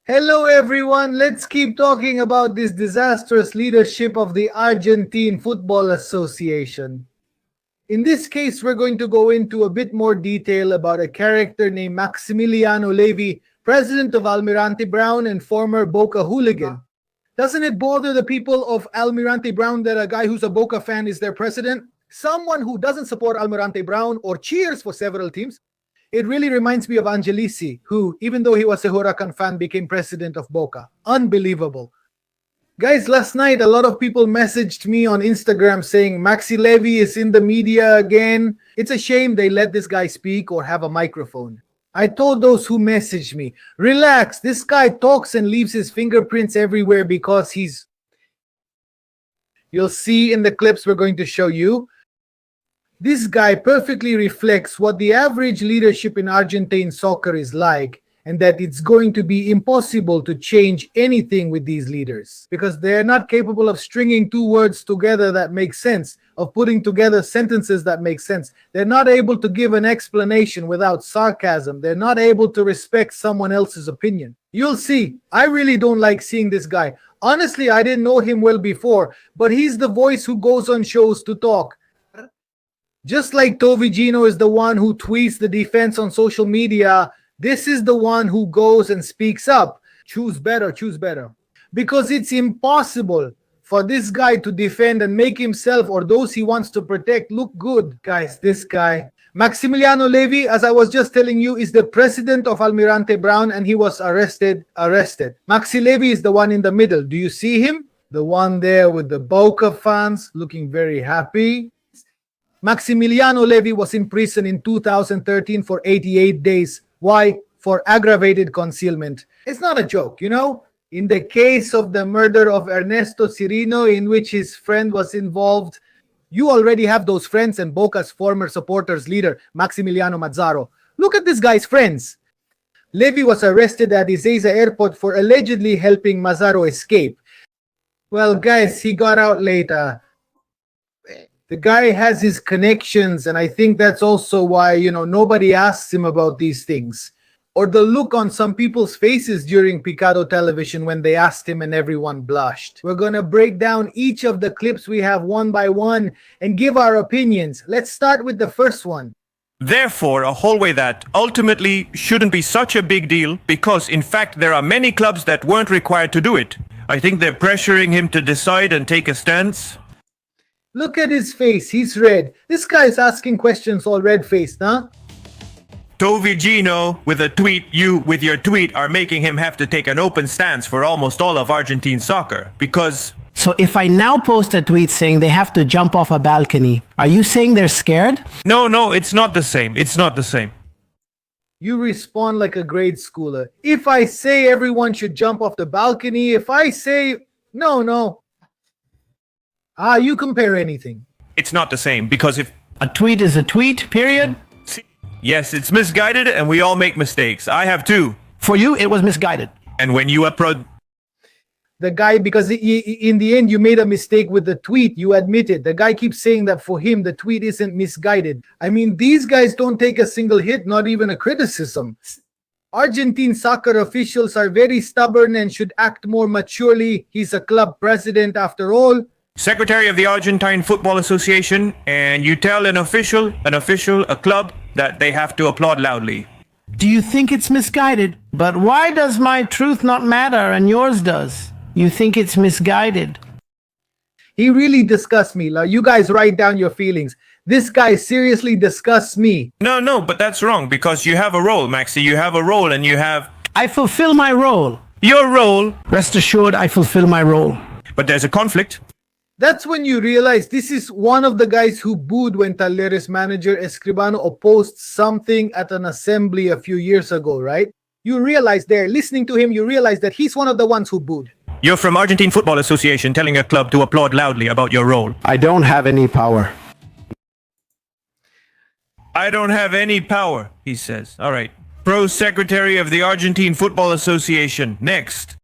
Hello everyone, let's keep talking about this disastrous leadership of the Argentine Football Association. In this case, we're going to go into a bit more detail about a character named Maximiliano Levy, president of Almirante Brown and former Boca hooligan. Doesn't it bother the people of Almirante Brown that a guy who's a Boca fan is their president? Someone who doesn't support Almirante Brown or cheers for several teams. It really reminds me of Angelici, who, even though he was a Huracan fan, became president of Boca. Unbelievable. Guys, last night, a lot of people messaged me on Instagram saying, Maxi Levy is in the media again. It's a shame they let this guy speak or have a microphone. I told those who messaged me, relax, this guy talks and leaves his fingerprints everywhere because he's... You'll see in the clips we're going to show you. This guy perfectly reflects what the average leadership in Argentine soccer is like, and that it's going to be impossible to change anything with these leaders because they're not capable of stringing two words together that make sense, of putting together sentences that make sense. They're not able to give an explanation without sarcasm. They're not able to respect someone else's opinion. You'll see, I really don't like seeing this guy. Honestly, I didn't know him well before, but he's the voice who goes on shows to talk. Just like Tovigino is the one who tweets the defense on social media, this is the one who goes and speaks up. Choose better, choose better. Because it's impossible for this guy to defend and make himself or those he wants to protect look good. Guys, this guy, Maximiliano Levy, as I was just telling you, is the president of Almirante Brown and he was arrested. Maxi Levy is the one in the middle. Do you see him? The one there with the Boca fans looking very happy. Maximiliano Levy was in prison in 2013 for 88 days. Why? For aggravated concealment. It's not a joke, you know? In the case of the murder of Ernesto Cirino, in which his friend was involved, you already have those friends and Boca's former supporters leader, Maximiliano Mazzaro. Look at this guy's friends. Levy was arrested at Ezeiza airport for allegedly helping Mazzaro escape. Well, guys, he got out later. The guy has his connections, and I think that's also why, nobody asks him about these things. Or the look on some people's faces during Picado television when they asked him and everyone blushed. We're gonna break down each of the clips we have one by one and give our opinions. Let's start with the first one. Therefore, a hallway that ultimately shouldn't be such a big deal because, in fact, there are many clubs that weren't required to do it. I think they're pressuring him to decide and take a stance. Look at his face, he's red. This guy's asking questions all red-faced, huh? Tovigino, with your tweet are making him have to take an open stance for almost all of Argentine soccer, because... So if I now post a tweet saying they have to jump off a balcony, are you saying they're scared? No, it's not the same. It's not the same. You respond like a grade schooler. If I say everyone should jump off the balcony, if I say... No. You compare anything. It's not the same, because if... A tweet is a tweet, period? Yes, it's misguided, and we all make mistakes. I have too. For you, it was misguided. And when you approach... The guy, because in the end, you made a mistake with the tweet. You admit it. The guy keeps saying that for him, the tweet isn't misguided. I mean, these guys don't take a single hit, not even a criticism. Argentine soccer officials are very stubborn and should act more maturely. He's a club president after all. Secretary of the Argentine Football Association, and you tell an official, a club, that they have to applaud loudly. Do you think it's misguided? But why does my truth not matter and yours does? You think it's misguided? He really disgusts me. You guys write down your feelings. This guy seriously disgusts me. No, but that's wrong, because you have a role, Maxi. You have a role, and you have... I fulfill my role. Your role? Rest assured, I fulfill my role. But there's a conflict. That's when you realize this is one of the guys who booed when Talleres manager Escribano opposed something at an assembly a few years ago, right? You realize there, listening to him, you realize that he's one of the ones who booed. You're from Argentine Football Association telling a club to applaud loudly about your role. I don't have any power. I don't have any power, he says. All right. Pro Secretary of the Argentine Football Association. Next.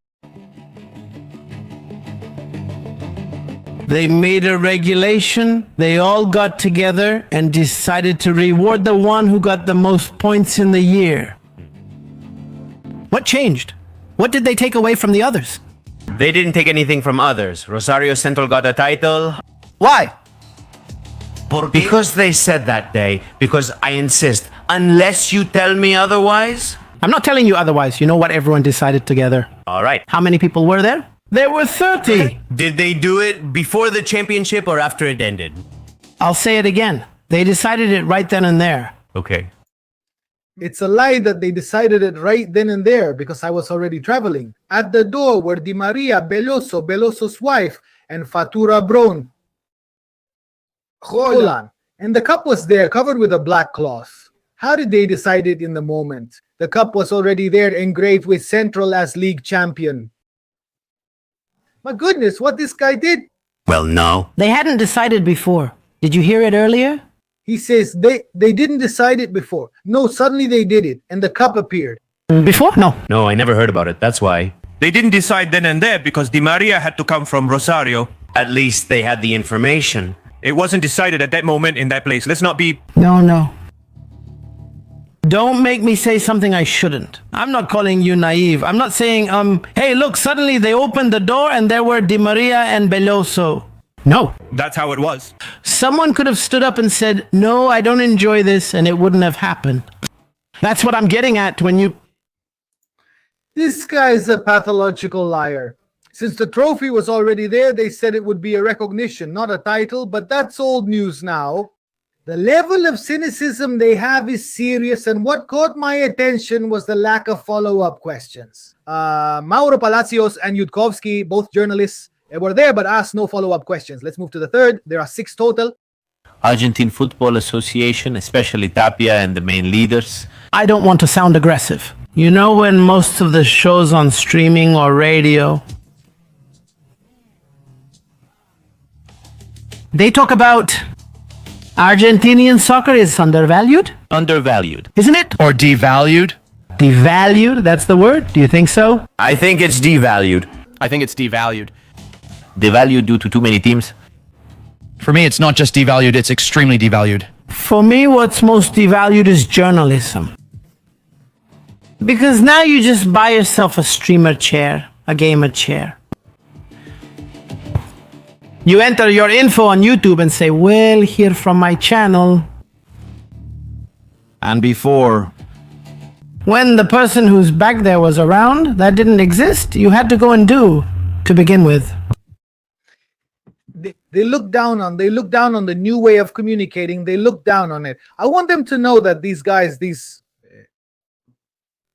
They made a regulation. They all got together and decided to reward the one who got the most points in the year. What changed? What did they take away from the others? They didn't take anything from others. Rosario Central got a title. Why? Because they said that day. Because I insist. Unless you tell me otherwise. I'm not telling you otherwise. You know what everyone decided together. All right. How many people were there? There were 30. Did they do it before the championship or after it ended? I'll say it again. They decided it right then and there. Okay. It's a lie that they decided it right then and there because I was already traveling. At the door were Di Maria, Beloso, Beloso's wife, and Fatura Brown. Roland. And the cup was there, covered with a black cloth. How did they decide it in the moment? The cup was already there, engraved with Central as league champion. My goodness, what this guy did? Well, no. They hadn't decided before. Did you hear it earlier? He says they didn't decide it before. No, suddenly they did it, and the cup appeared. Before? No. No, I never heard about it. That's why. They didn't decide then and there because Di Maria had to come from Rosario. At least they had the information. It wasn't decided at that moment in that place. Let's not be... No. Don't make me say something I shouldn't. I'm not calling you naive. I'm not saying, hey, look, suddenly they opened the door and there were Di Maria and Beloso. No. That's how it was. Someone could have stood up and said, no, I don't enjoy this, and it wouldn't have happened. That's what I'm getting at when you... This guy is a pathological liar. Since the trophy was already there, they said it would be a recognition, not a title, but that's old news now. The level of cynicism they have is serious, and what caught my attention was the lack of follow-up questions. Mauro Palacios and Yudkowski, both journalists, were there but asked no follow-up questions. Let's move to the third. There are 6 total. Argentine Football Association, especially Tapia and the main leaders. I don't want to sound aggressive. You know when most of the shows on streaming or radio, they talk about Argentinian soccer is undervalued? Undervalued. Isn't it? Or devalued? Devalued? That's the word? Do you think so? I think it's devalued. I think it's devalued. Devalued due to too many teams. For me, it's not just devalued, it's extremely devalued. For me, what's most devalued is journalism. Because now you just buy yourself a streamer chair, a gamer chair. You enter your info on YouTube and say, well, here from my channel. And before, When the person who's back there was around, that didn't exist. You had to go and do to begin with. They look down on the new way of communicating. They look down on it. I want them to know that these guys,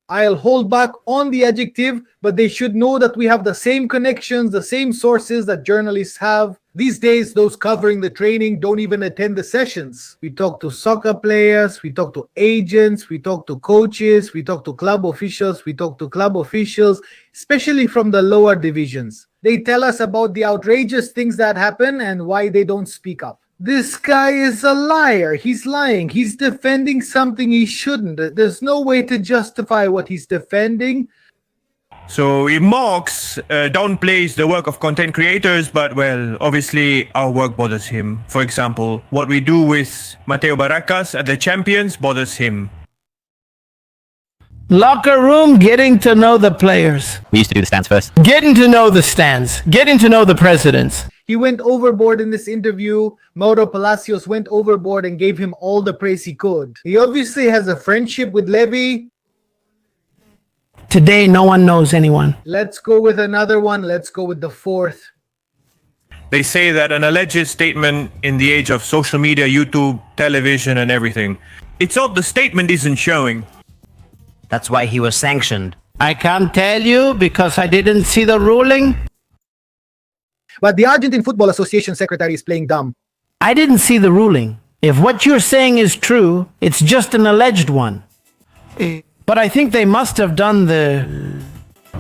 I'll hold back on the adjective, but they should know that we have the same connections, the same sources that journalists have. These days, those covering the training don't even attend the sessions. We talk to soccer players, we talk to agents, we talk to coaches, we talk to club officials, especially from the lower divisions. They tell us about the outrageous things that happen and why they don't speak up. This guy is a liar. He's lying. He's defending something he shouldn't. There's no way to justify what he's defending. So he mocks, downplays the work of content creators, but well, obviously our work bothers him. For example, what we do with Mateo Baracas at the Champions bothers him. Locker room, getting to know the players. we used to do the stands first. Getting to know the stands. Getting to know the presidents. He went overboard in this interview. Mauro Palacios went overboard and gave him all the praise he could. He obviously has a friendship with Levy. Today, no one knows anyone. Let's go with another one. Let's go with the fourth. They say that an alleged statement in the age of social media, YouTube, television, and everything. It's odd the statement isn't showing. That's why he was sanctioned. I can't tell you because I didn't see the ruling. But the Argentine Football Association secretary is playing dumb. I didn't see the ruling. If what you're saying is true, it's just an alleged one. But I think they must have done the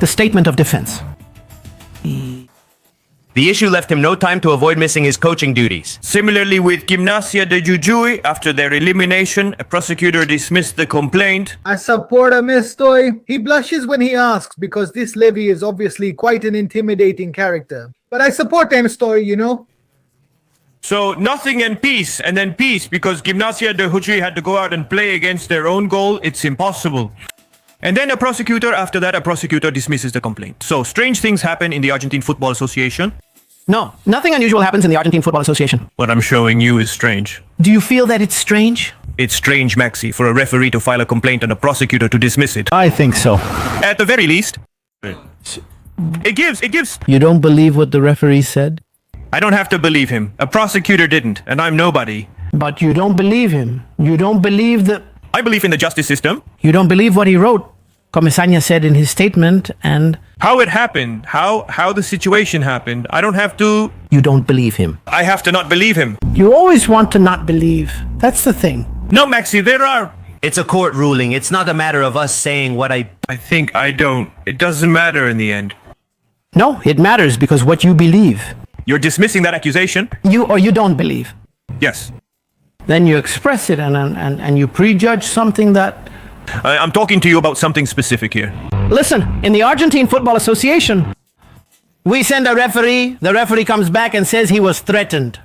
statement of defense. The issue left him no time to avoid missing his coaching duties. Similarly with Gimnasia de Jujuy, after their elimination, a prosecutor dismissed the complaint. I support Amestoy. He blushes when he asks because this Levy is obviously quite an intimidating character. But I support Amestoy, you know. So nothing and peace, and then peace, because Gimnasia de Hutri had to go out and play against their own goal. It's impossible. And then after that, a prosecutor dismisses the complaint. So strange things happen in the Argentine Football Association. No, nothing unusual happens in the Argentine Football Association. What I'm showing you is strange. Do you feel that it's strange? It's strange, Maxi, for a referee to file a complaint and a prosecutor to dismiss it. I think so. At the very least, it gives... You don't believe what the referee said? I don't have to believe him. A prosecutor didn't, and I'm nobody. But you don't believe him. You don't believe that... I believe in the justice system. You don't believe what he wrote. Comesaña said in his statement, and... How it happened, how the situation happened, I don't have to... You don't believe him. I have to not believe him. You always want to not believe. That's the thing. No, Maxi, there are... It's a court ruling. It's not a matter of us saying what I... I think I don't. It doesn't matter in the end. No, it matters because what you believe. You're dismissing that accusation? You or you don't believe. Yes. Then you express it and you prejudge something that... I'm talking to you about something specific here. Listen, in the Argentine Football Association, we send a referee, the referee comes back and says he was threatened.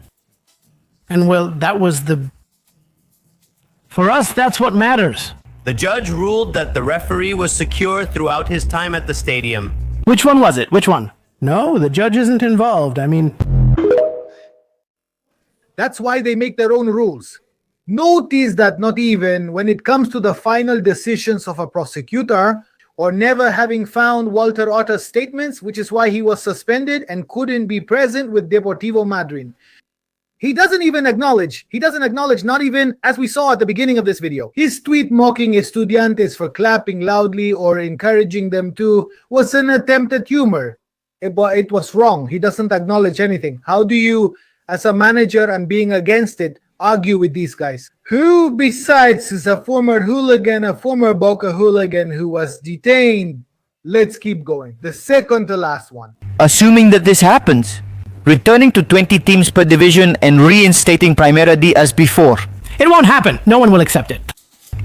And well, that was the... For us, that's what matters. The judge ruled that the referee was secure throughout his time at the stadium. Which one was it? Which one? No, the judge isn't involved. I mean... That's why they make their own rules. Notice that not even when it comes to the final decisions of a prosecutor or never having found Walter Otter's statements, which is why he was suspended and couldn't be present with Deportivo Madryn. He doesn't acknowledge, not even as we saw at the beginning of this video. His tweet mocking Estudiantes for clapping loudly or encouraging them to was an attempt at humor. It was wrong. He doesn't acknowledge anything. How do you, as a manager and being against it, argue with these guys? Who besides is a former hooligan, a former Boca hooligan who was detained? Let's keep going. The second to last one. Assuming that this happens, returning to 20 teams per division and reinstating Primera D as before. It won't happen. No one will accept it.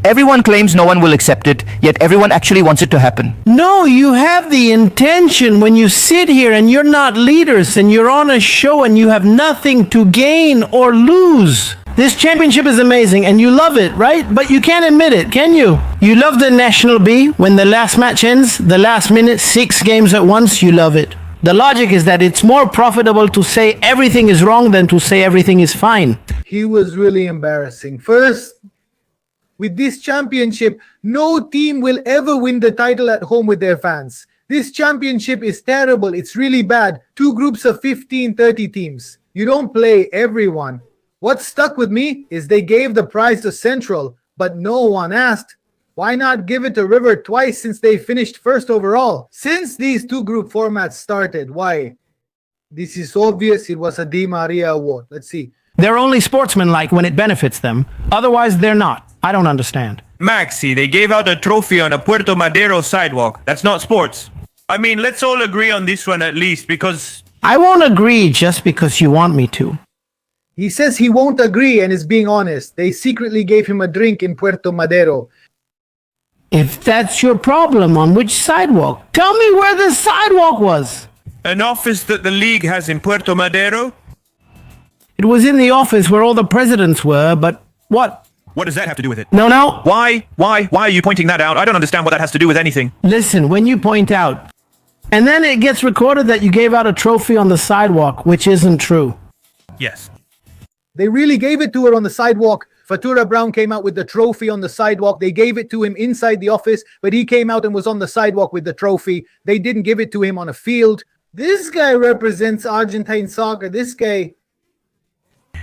Everyone claims no one will accept it, yet everyone actually wants it to happen. No, you have the intention when you sit here and you're not leaders and you're on a show and you have nothing to gain or lose. This championship is amazing and you love it, right? But you can't admit it, can you? You love the National B when the last match ends, the last minute, 6 games at once, you love it. The logic is that it's more profitable to say everything is wrong than to say everything is fine. He was really embarrassing. First, with this championship, no team will ever win the title at home with their fans. This championship is terrible. It's really bad. 2 groups of 15, 30 teams. You don't play everyone. What stuck with me is they gave the prize to Central, but no one asked, why not give it to River twice since they finished first overall? Since these 2 group formats started, why? This is obvious. It was a Di Maria award. Let's see. They're only sportsmanlike when it benefits them. Otherwise, they're not. I don't understand. Maxi, they gave out a trophy on a Puerto Madero sidewalk. That's not sports. I mean, let's all agree on this one at least, because... I won't agree just because you want me to. He says he won't agree and is being honest. They secretly gave him a drink in Puerto Madero. If that's your problem, on which sidewalk? Tell me where the sidewalk was. An office that the league has in Puerto Madero? It was in the office where all the presidents were, but what? What does that have to do with it? No. Why are you pointing that out? I don't understand what that has to do with anything. Listen, when you point out, and then it gets recorded that you gave out a trophy on the sidewalk, which isn't true. Yes. They really gave it to her on the sidewalk. Fatura Brown came out with the trophy on the sidewalk. They gave it to him inside the office, but he came out and was on the sidewalk with the trophy. They didn't give it to him on a field. This guy represents Argentine soccer. This guy...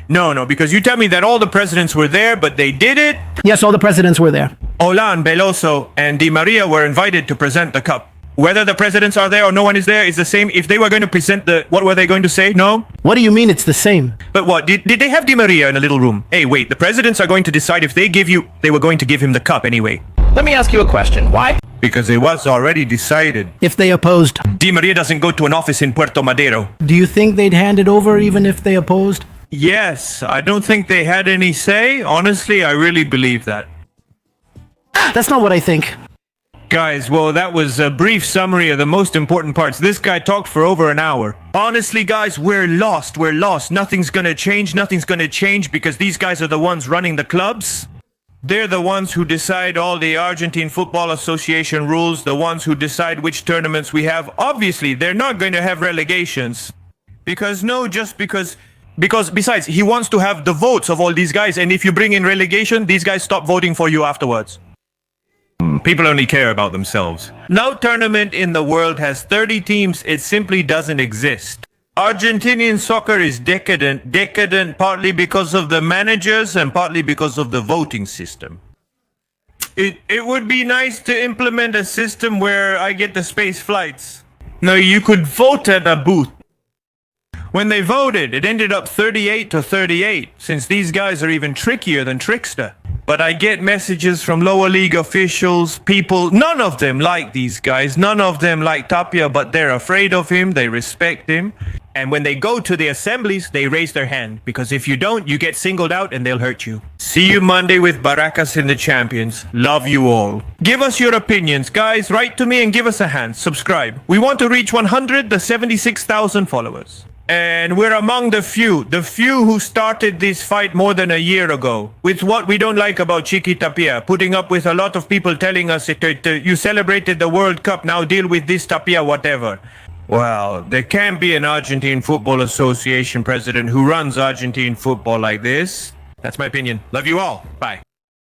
No, because you tell me that all the presidents were there, but they did it. Yes, all the presidents were there. Olan, Veloso, and Di Maria were invited to present the cup. Whether the presidents are there or no one is there is the same. If they were going to present what were they going to say? No? What do you mean it's the same? But what? Did they have Di Maria in a little room? Hey, wait, the presidents are going to decide if they were going to give him the cup anyway. Let me ask you a question. Why? Because it was already decided. If they opposed. Di Maria doesn't go to an office in Puerto Madero. Do you think they'd hand it over even if they opposed? Yes, I don't think they had any say. Honestly, I really believe that. That's not what I think. Guys, well, that was a brief summary of the most important parts. This guy talked for over an hour. Honestly, guys, we're lost. We're lost. Nothing's gonna change. Nothing's gonna change because these guys are the ones running the clubs. They're the ones who decide all the Argentine Football Association rules, the ones who decide which tournaments we have. Obviously, they're not going to have relegations. Because besides, he wants to have the votes of all these guys, and if you bring in relegation, these guys stop voting for you afterwards. People only care about themselves. No tournament in the world has 30 teams. It simply doesn't exist. Argentinian soccer is decadent. Decadent partly because of the managers and partly because of the voting system. It would be nice to implement a system where I get the space flights. No, you could vote at a booth. When they voted, it ended up 38-38, since these guys are even trickier than Trickster. But I get messages from lower league officials, people, none of them like these guys, none of them like Tapia, but they're afraid of him, they respect him. And when they go to the assemblies, they raise their hand, because if you don't, you get singled out and they'll hurt you. See you Monday with Baracas in the Champions. Love you all. Give us your opinions, guys. Write to me and give us a hand. Subscribe. We want to reach 76,000 followers. And we're among the few who started this fight more than a year ago. With what we don't like about Chiqui Tapia, putting up with a lot of people telling us, you celebrated the World Cup, now deal with this Tapia, whatever. Well, there can't be an Argentine Football Association president who runs Argentine football like this. That's my opinion. Love you all. Bye.